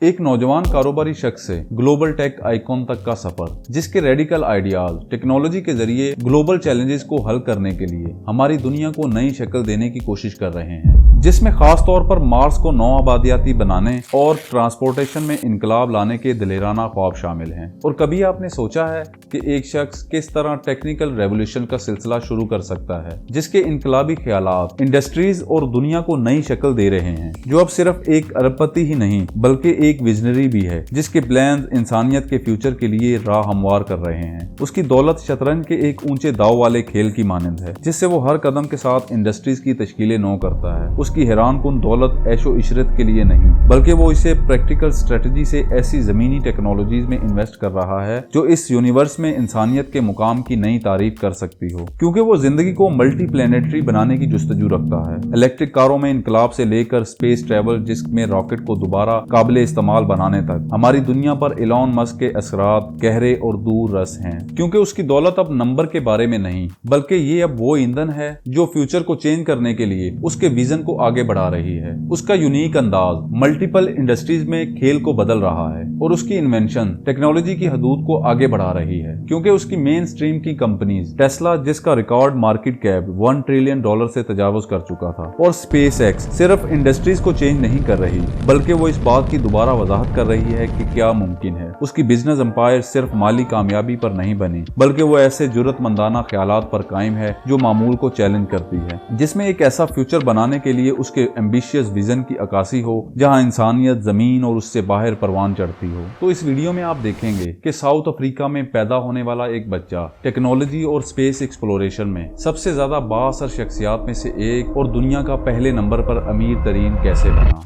एक नौजवान कारोबारी शख्स से ग्लोबल टेक आइकॉन तक का सफर, जिसके रेडिकल आइडियाज टेक्नोलॉजी के जरिए ग्लोबल चैलेंजेस को हल करने के लिए हमारी दुनिया को नई शक्ल देने की कोशिश कर रहे हैं, जिसमें खास तौर पर मार्स को नौ आबादियाती बनाने और ट्रांसपोर्टेशन में इनकलाब लाने के दिलेराना ख्वाब शामिल हैं। और कभी आपने सोचा है कि एक शख्स किस तरह टेक्निकल रेवोल्यूशन का सिलसिला शुरू कर सकता है, जिसके इनकलाबी ख्यालात इंडस्ट्रीज और दुनिया को नई शक्ल दे रहे हैं, जो अब सिर्फ एक अरबपति ही नहीं बल्कि एक विजनरी भी है, जिसके प्लान्स इंसानियत के फ्यूचर के लिए राह हमवार कर रहे हैं। उसकी दौलत शतरंज के एक ऊंचे दाव वाले खेल की मानंद है, जिससे वो हर कदम के साथ इंडस्ट्रीज की तश्कीलें नौ करता है। उसकी हैरानकुन दौलत ऐशो इशरत के लिए नहीं, बल्कि वो इसे प्रैक्टिकल स्ट्रेटजी से ऐसी जमीनी टेक्नोलॉजीज में इन्वेस्ट कर रहा है जो इस यूनिवर्स में इंसानियत के मुकाम की नई तारीफ कर सकती हो, क्योंकि वो जिंदगी को मल्टी प्लेनेटरी बनाने की जुस्तजू रखता है। इलेक्ट्रिक कारों में इनकलाब से लेकर स्पेस ट्रेवल, जिसमें रॉकेट को दोबारा काबिल इस्तेमाल बनाने तक, हमारी दुनिया पर एलॉन मस्क के असरात गहरे और दूर रस हैं, क्योंकि उसकी दौलत अब नंबर के बारे में नहीं, बल्कि ये अब वो ईंधन है जो फ्यूचर को चेंज करने के लिए उसके विजन को आगे बढ़ा रही है। उसका यूनिक अंदाज मल्टीपल इंडस्ट्रीज में खेल को बदल रहा है, और उसकी इन्वेंशन टेक्नोलॉजी की हदूद को आगे बढ़ा रही है, क्योंकि उसकी मेन स्ट्रीम की कंपनीज टेस्ला, जिसका रिकॉर्ड मार्केट कैप $1 ट्रिलियन से तजावुज कर चुका था, और स्पेस एक्स सिर्फ इंडस्ट्रीज को चेंज नहीं कर रही, बल्कि वो इस बात की दोबारा वजाहत कर रही है कि क्या मुमकिन है। उसकी बिजनेस एम्पायर सिर्फ माली कामयाबी पर नहीं बनी, बल्कि वो ऐसे जुर्रतमंदाना ख्यालात पर कायम है जो मामूल को चैलेंज करती है, जिसमें एक ऐसा फ्यूचर बनाने के लिए उसके एम्बिशियस विजन की अक्कासी हो जहां इंसानियत जमीन और उससे बाहर परवान चढ़ती हो। तो इस वीडियो में आप देखेंगे कि साउथ अफ्रीका में पैदा होने वाला एक बच्चा टेक्नोलॉजी और स्पेस एक्सप्लोरेशन में सबसे ज्यादा बाअसर शख्सियात में से एक और दुनिया का पहले नंबर पर अमीर तरीन कैसे बना।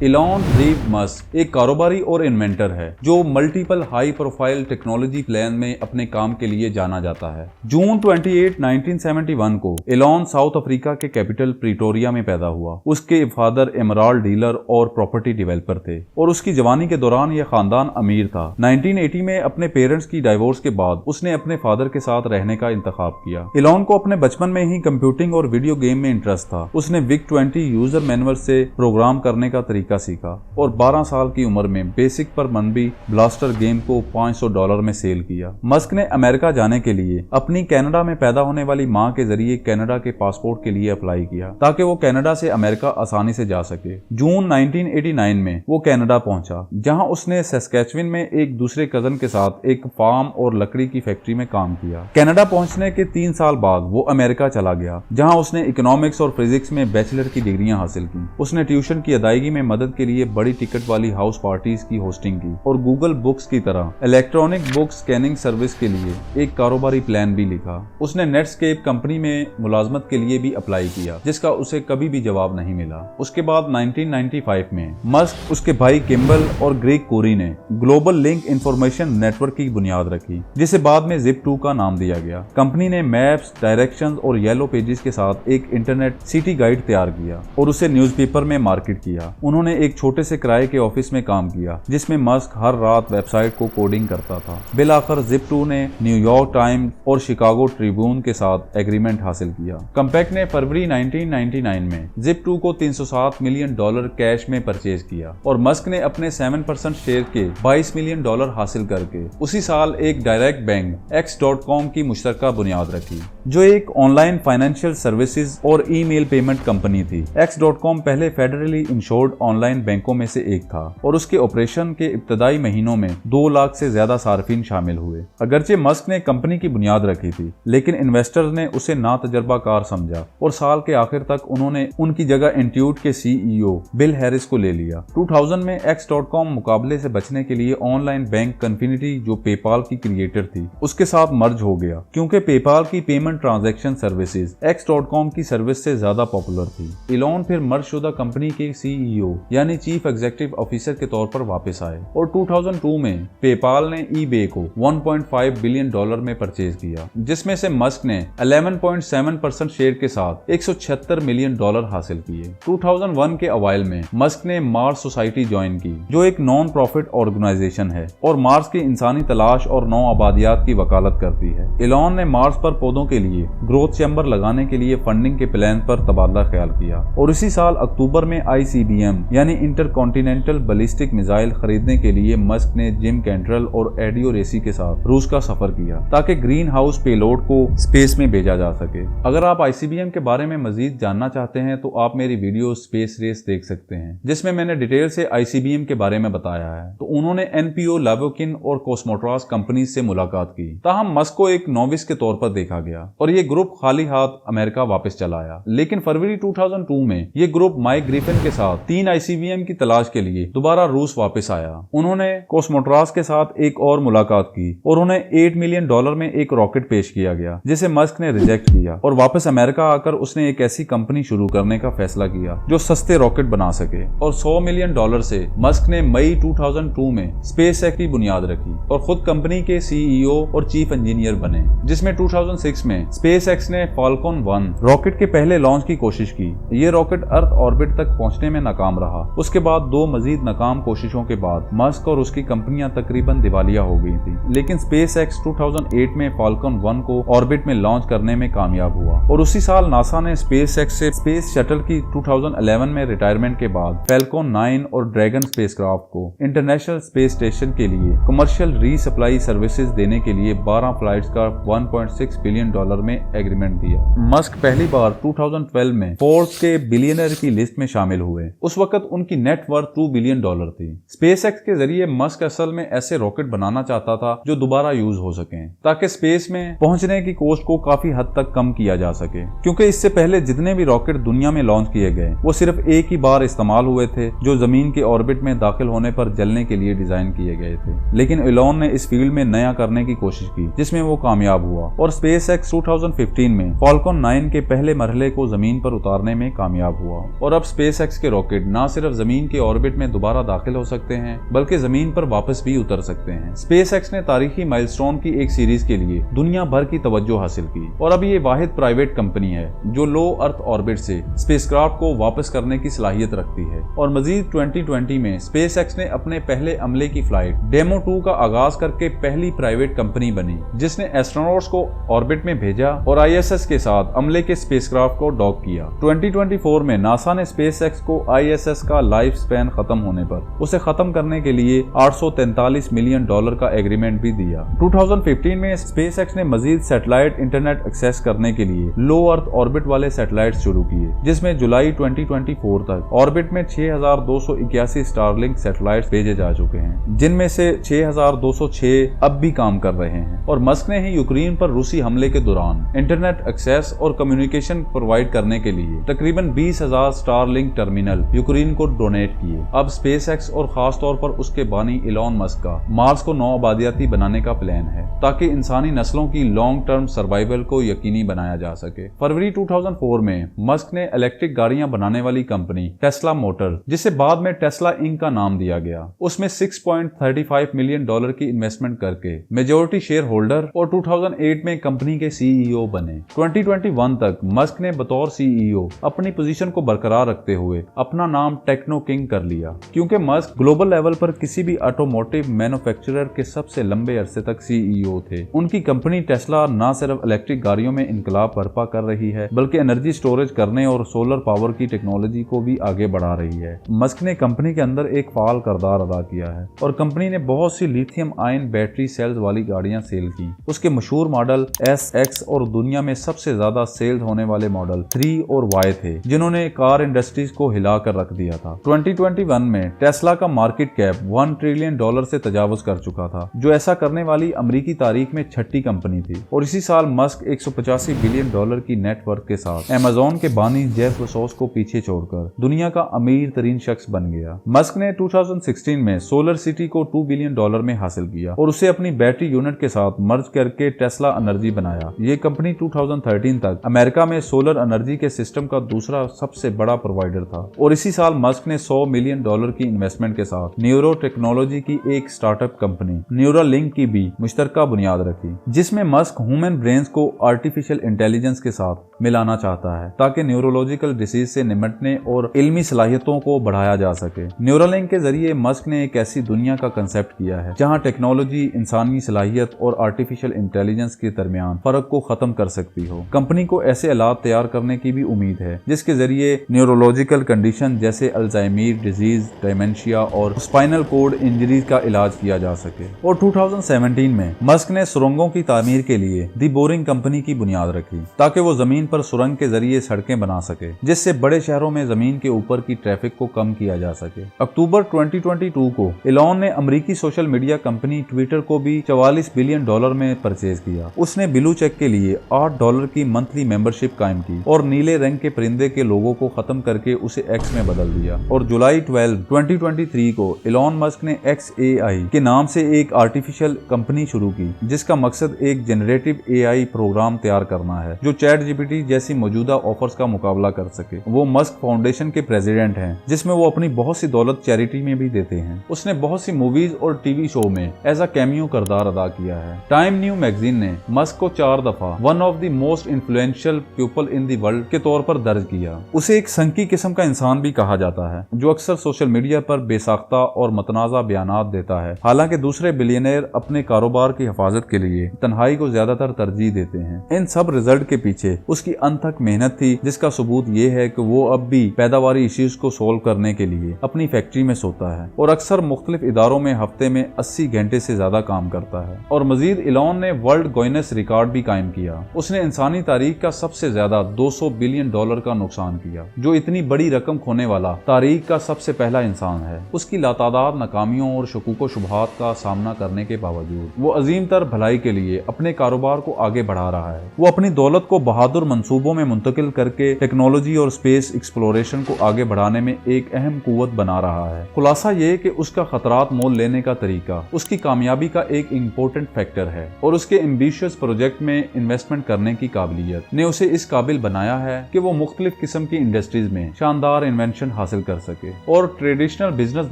इलॉन रीव मस्क एक कारोबारी और इन्वेंटर है जो multiple high profile technology plan में अपने काम के लिए जाना जाता है। जून 28, 1971 को इलॉन साउथ अफ्रीका के कैपिटल प्रीटोरिया में पैदा हुआ। उसके फादर एमराल्ड डीलर और प्रॉपर्टी डेवलपर थे, और उसकी जवानी के दौरान यह खानदान अमीर था। 1980 में अपने पेरेंट्स की डाइवोर्स के बाद उसने अपने फादर के साथ रहने का इंतखाब किया। इलॉन को अपने बचपन में ही कंप्यूटिंग और वीडियो गेम में इंटरेस्ट था। उसने विक 20 यूजर मैनुअल से प्रोग्राम करने का तरीका सीखा, और 12 साल की उम्र में बेसिक पर मनबी ब्लास्टर गेम को $500 में सेल किया। मस्क ने अमेरिका जाने के लिए अपनी कनाडा में पैदा होने वाली मां के जरिए कनाडा के पासपोर्ट के लिए अप्लाई किया, ताकि वो कनाडा से अमेरिका आसानी से जा सके। जून 1989 में वो कनाडा पहुंचा, जहां उसने सस्कैचुअन में एक दूसरे कजन के साथ एक फार्म और लकड़ी की फैक्ट्री में काम किया। कनाडा पहुंचने के 3 साल बाद वो अमेरिका चला गया, जहां उसने इकोनॉमिक्स और फिजिक्स में बैचलर की डिग्रियां हासिल की। उसने ट्यूशन की अदायगी में मदद के लिए बड़ी टिकट वाली हाउस पार्टीज की होस्टिंग की, और गूगल बुक्स की तरह इलेक्ट्रॉनिक बुक स्कैनिंग सर्विस के लिए एक कारोबारी प्लान भी लिखा। उसने नेटस्केप कंपनी में मुलाजमत के लिए भी अप्लाई किया, जिसका उसे कभी भी जवाब नहीं मिला। उसके बाद 1995 में मस्क, उसके भाई किम्बल और ग्रेग कोरी ने ग्लोबल लिंक इंफॉर्मेशन नेटवर्क की बुनियाद रखी, जिसे बाद में Zip2 का नाम दिया गया। कंपनी ने मैप्स, डायरेक्शंस और येलो पेजेस के साथ एक इंटरनेट सिटी गाइड तैयार किया और उसे न्यूज़पेपर में मार्केट किया। उन्होंने एक छोटे से किराए के ऑफिस में काम किया, जिसमें मस्क हर रात वेबसाइट को कोडिंग करता था। बिलाखिर Zip2 ने न्यूयॉर्क टाइम्स और शिकागो ट्रिब्यून के साथ एग्रीमेंट हासिल किया। कंपैक्ट ने फरवरी 1999 में Zip2 को $307 मिलियन कैश में परचेज किया, और मस्क ने अपने 7% शेयर के $22 मिलियन हासिल करके उसी साल एक डायरेक्ट बैंक X.com की मुश्तरका बुनियाद रखी, जो एक ऑनलाइन फाइनेंशियल सर्विसेज और ईमेल पेमेंट कंपनी थी। X.com पहले फेडरली इंश्योर्ड ऑनलाइन बैंकों में से एक था, और उसके ऑपरेशन के इब्तदाई महीनों में 2 लाख से ज्यादा सार्फिन शामिल हुए। अगरचे मस्क ने कंपनी की बुनियाद रखी थी, लेकिन इन्वेस्टर्स ने उसे नातजर्बाकार समझा, और साल के आखिर तक उन्होंने उनकी जगह इंट्यूट के CEO बिल हैरिस को ले लिया। 2000 में X.com मुकाबले से बचने के लिए ऑनलाइन बैंक कन्फिनिटी, जो पेपाल की क्रिएटर थी, उसके साथ मर्ज हो गया, क्योंकि पेपाल की पेमेंट ट्रांजैक्शन सर्विसेज X.com की सर्विस से ज्यादा पॉपुलर थी। इलॉन फिर मर्जशुदा कंपनी के CEO यानी चीफ एग्जीक्यूटिव ऑफिसर के तौर पर वापस आए और 2002 में पेपाल ने eBay को $1.5 बिलियन में परचेज किया, जिसमें से मस्क ने 11.7% शेयर के साथ $176 मिलियन हासिल किए। 2001 के अवाइल में मस्क ने मार्स सोसाइटी ज्वाइन की, जो एक नॉन प्रॉफिट ऑर्गेनाइजेशन है और मार्स की इंसानी तलाश और नौ आबादियात की वकालत करती है। एलॉन ने मार्स पर पौधों के लिए ग्रोथ चैम्बर लगाने के लिए फंडिंग के प्लान पर तबादला ख्याल किया और इसी साल अक्टूबर में ICBM यानी इंटरकॉन्टिनेंटल बैलिस्टिक मिसाइल खरीदने के लिए मस्क ने जिम कैंट्रेल और एडियो रेसी के साथ रूस का सफर किया ताकि ग्रीन हाउस पेलोड को स्पेस में भेजा जा सके। अगर आप ICBM के बारे में मजीद जानना चाहते हैं तो आप मेरी वीडियो स्पेस रेस देख सकते हैं, जिसमें मैंने डिटेल से ICBM के बारे में बताया है। तो उन्होंने NPO, लावोकिन और कॉस्मोट्रॉस कंपनी से मुलाकात की। ताहम मस्क को एक नोविस के तौर पर देखा गया और ये ग्रुप खाली हाथ अमेरिका वापस चला आया। लेकिन फरवरी 2002 में ये ग्रुप माइक ग्रिफिन के साथ 3 ICBM की तलाश के लिए दोबारा रूस वापस आया। उन्होंने कॉस्मोट्रॉस के साथ एक और मुलाकात की और उन्हें $8 मिलियन में एक रॉकेट पेश किया गया, जिसे मस्क ने रिजेक्ट किया और वापस अमेरिका आकर उसने एक ऐसी कंपनी शुरू करने का फैसला किया जो सस्ते रॉकेट बना सके। और $100 मिलियन से मस्क ने मई 2002 में स्पेस एक्स की बुनियाद रखी और खुद कंपनी के CEO और चीफ इंजीनियर बने, जिसमें 2006 में स्पेस एक्स ने फाल्कन 1 रॉकेट के पहले लॉन्च की कोशिश की। ये रॉकेट अर्थ ऑर्बिट तक पहुंचने में नाकाम रहा। उसके बाद 2 मजीद नाकाम कोशिशों के बाद मस्क और उसकी कंपनियां तकरीबन दिवालिया हो गई थी। लेकिन स्पेस एक्स 2008 में फाल्कन 1 को ऑर्बिट में लॉन्च करने में कामयाब हुआ और उसी साल नासा ने स्पेस एक्स से स्पेस शटल की 2011 में रिटायरमेंट के बाद फैल्कन 9 और ड्रैगन स्पेसक्राफ्ट को इंटरनेशनल स्पेस स्टेशन के लिए कमर्शियल रीसप्लाई सर्विसेज देने के लिए 12 फ्लाइट्स का $1.6 बिलियन में एग्रीमेंट दिया। मस्क पहली बार 2012 में फोर्ब्स के बिलियनर की लिस्ट में शामिल हुए। उस वक्त उनकी नेट वर्थ $2 बिलियन थी। स्पेस एक्स के जरिए मस्क असल में ऐसे रॉकेट बनाना चाहता था जो दोबारा यूज हो सके, ताकि स्पेस में पहुंचने की कॉस्ट को काफी हद तक कम किया जा सके, क्योंकि इससे पहले जितने भी रॉकेट दुनिया में लॉन्च किए गए वो सिर्फ एक ही बार इस्तेमाल हुए थे, जो जमीन के ऑर्बिट में दाखिल होने पर जलने के लिए डिजाइन किए गए थे। लेकिन एलॉन ने इस फील्ड में नया करने की कोशिश की, जिसमें वो कामयाब हुआ और स्पेस एक्स 2015 में फाल्कन 9 के पहले मरहले को जमीन पर उतारने में कामयाब हुआ। और अब स्पेस एक्स के रॉकेट न सिर्फ जमीन के ऑर्बिट में दोबारा दाखिल हो सकते हैं, बल्कि जमीन पर वापस भी उतर सकते हैं। स्पेस एक्स ने तारीखी माइलस्टोन की एक सीरीज के लिए दुनिया भर की तवज्जो हासिल की और अब ये वाहिद प्राइवेट कंपनी है जो लो अर्थ ऑर्बिट से स्पेसक्राफ्ट को वापस करने की सलाहियत रखती है। और मजीद 2020 में स्पेस एक्स ने अपने पहले अमले की फ्लाइट डेमो 2 का आगाज करके पहली प्राइवेट कंपनी बनी, जिसने एस्ट्रोनॉट्स को ऑर्बिट में भेजा और ISS के साथ अमले के स्पेसक्राफ्ट को डॉक किया। 2024 में नासा ने स्पेस एक्स को ISS का लाइफ स्पैन खत्म होने पर उसे खत्म करने के लिए $843 मिलियन का एग्रीमेंट भी दिया। 2015 में स्पेस एक्स ने मजीद सैटेलाइट इंटरनेट एक्सेस करने के लिए लो अर्थ ऑर्बिट वाले सैटेलाइट शुरू किए, जिसमें जुलाई 2024 तक ऑर्बिट में 6281 स्टारलिंक सैटेलाइट्स भेजे जा चुके हैं, जिनमें से 6206 अब भी काम कर रहे हैं। और मस्क ने ही यूक्रेन पर रूसी हमले के दौरान इंटरनेट एक्सेस और कम्युनिकेशन प्रोवाइड करने के लिए तकरीबन 20,000 स्टारलिंक टर्मिनल यूक्रेन को डोनेट किए। अब स्पेस एक्स और खास तौर पर उसके बानी एलॉन मस्क का मार्स को नौ आबादियाती बनाने का प्लान है, ताकि इंसानी नस्लों की लॉन्ग टर्म सर्वाइवल को यकीनी बनाया जा सके। फरवरी 2004 में मस्क ने इलेक्ट्रिक गाड़ियां बनाने वाली कंपनी टेस्ला मोटर, जिसे बाद में टेस्ला इंक का नाम दिया गया, उसमें $6.35 मिलियन की इन्वेस्टमेंट करके मेजॉरिटी शेयर होल्डर और 2008 में कंपनी के CEO बने। 2021 तक मस्क ने बतौर CEO अपनी पोजीशन को बरकरार रखते हुए अपना नाम टेक्नो किंग कर लिया, क्योंकि मस्क ग्लोबल लेवल पर किसी भी ऑटोमोटिव मैन्युफैक्चरर के सबसे लंबे अरसे तक CEO थे। उनकी कंपनी टेस्ला न सिर्फ इलेक्ट्रिक गाड़ियों में इनकलाब बर्पा कर रही है, बल्कि एनर्जी स्टोरेज करने और सोलर पावर की टेक्नोलॉजी को भी आगे बढ़ा रही है। मस्क ने कंपनी के अंदर एक फाल किरदार अदा किया है और कंपनी ने बहुत सी लिथियम आयन बैटरी सेल्स वाली गाड़ियां सेल की। उसके मशहूर मॉडल S, X और दुनिया में सबसे ज्यादा सेल होने वाले मॉडल 3 और Y थे, जिन्होंने कार इंडस्ट्रीज को हिला कर रख दिया था। 2021 में टेस्ला का मार्केट कैप $1 ट्रिलियन से तजावुज कर चुका था, जो ऐसा करने वाली अमेरिकी तारीख में छठी कंपनी थी। और इसी साल मस्क $185 बिलियन की नेटवर्क के साथ अमेज़न के बानी जेफ बेजोस को पीछे छोड़कर दुनिया का अमीर तरीन शख्स बन गया। मस्क ने 2016 में सोलर सिटी को $2 बिलियन में हासिल किया और उसे अपनी बैटरी यूनिट के साथ मर्ज करके टेस्ला एनर्जी बनाया। ये कंपनी 2013 तक अमेरिका में सोलर एनर्जी के सिस्टम का दूसरा सबसे बड़ा प्रोवाइडर था और इसी साल साल मस्क ने $100 मिलियन की इन्वेस्टमेंट के साथ न्यूरो टेक्नोलॉजी की एक स्टार्टअप कंपनी न्यूरालिंक की भी मुश्तरका बुनियाद रखी, जिसमें मस्क ह्यूमन ब्रेन्स को आर्टिफिशियल इंटेलिजेंस के साथ मिलाना चाहता है ताकि न्यूरोलॉजिकल डिसीज से निपटने और इल्मी सलाहियतों को बढ़ाया जा सके। न्यूरालिंक के जरिए मस्क ने एक ऐसी दुनिया का कंसेप्ट किया है जहां टेक्नोलॉजी इंसानी सलाहियत और आर्टिफिशियल इंटेलिजेंस के दरमियान फर्क को खत्म कर सकती हो। कंपनी को ऐसे आलात तैयार करने की भी उम्मीद है जिसके जरिए न्यूरोलॉजिकल कंडीशन जैसे अल्जाइमर डिजीज, डिमेंशिया और स्पाइनल कोड इंजरीज का इलाज किया जा सके। और 2017 में मस्क ने सुरंगों की तामीर के लिए दी बोरिंग कंपनी की बुनियाद रखी ताकि वो जमीन पर सुरंग के जरिए सड़कें बना सके, जिससे बड़े शहरों में जमीन के ऊपर की ट्रैफिक को कम किया जा सके। अक्टूबर 2022 को इलॉन ने अमेरिकी सोशल मीडिया कंपनी ट्विटर को भी $44 बिलियन में परचेज किया। उसने ब्लू चेक के लिए $8 की मंथली मेंबरशिप कायम की और नीले रंग के परिंदे के लोगों को खत्म करके उसे एक्स में बदल दिया। और जुलाई 12, 2023 को इलॉन मस्क ने XAI के नाम से एक आर्टिफिशियल कंपनी शुरू की, जिसका मकसद एक जनरेटिव AI प्रोग्राम तैयार करना है जो चैट जीपीटी जैसी मौजूदा ऑफर्स का मुकाबला कर सके। वो मस्क फाउंडेशन के प्रेसिडेंट हैं, जिसमें वो अपनी बहुत सी दौलत चैरिटी में भी देते हैं। उसने बहुत सी मूवीज और टीवी शो में एज अ कैमियो किरदार अदा किया है। टाइम न्यू मैगजीन ने मस्क को 4 दफा one of the most influential people in the world के तौर पर दर्ज किया। उसे एक संकी किस्म का इंसान भी कहा जाता है जो अक्सर सोशल मीडिया पर बेसाख्ता और मतनाज़ा बयानात देता है। हालांकि दूसरे बिलियनर अपने कारोबार की हिफाजत के लिए तन्हाई को ज्यादातर तरजीह देते हैं। इन सब रिजल्ट के पीछे उसकी अनथक मेहनत थी, जिसका सबूत ये है कि वो अब भी पैदावारी इश्यूज को सोल्व करने के लिए अपनी फैक्ट्री में सोता है और अक्सर मुख्तलिफ इदारों में हफ्ते में 80 घंटे से ज्यादा काम करता है। और मजीद इलॉन ने वर्ल्ड गिनेस रिकॉर्ड भी कायम किया। उसने इंसानी तारीख का सबसे ज्यादा $200 बिलियन का नुकसान किया, जो इतनी बड़ी रकम खोने वाला तारीख का सबसे पहला इंसान है। उसकी लातादाद नाकामियों और शकूक शुबहात का सामना करने के बावजूद वो अजीम तर भलाई के लिए अपने कारोबार को आगे बढ़ा रहा है। वो अपनी दौलत को बहादुर मंसूबों में मुंतकिल करके टेक्नोलॉजी और स्पेस एक्सप्लोरेशन को आगे बढ़ाने में एक अहम कुव्वत बना रहा है। खुलासा ये कि उसका खतरात मोल लेने का तरीका उसकी कामयाबी का एक इम्पोर्टेंट फैक्टर है और उसके एम्बिशियस प्रोजेक्ट में इन्वेस्टमेंट करने की काबिलियत ने उसे इस काबिल बनाया है कि वो मुख्तलिफ किस्म की इंडस्ट्रीज में शानदार इन्वेंशन हासिल कर सके और ट्रेडिशनल बिजनेस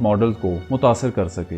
मॉडल को मुतासर कर सके।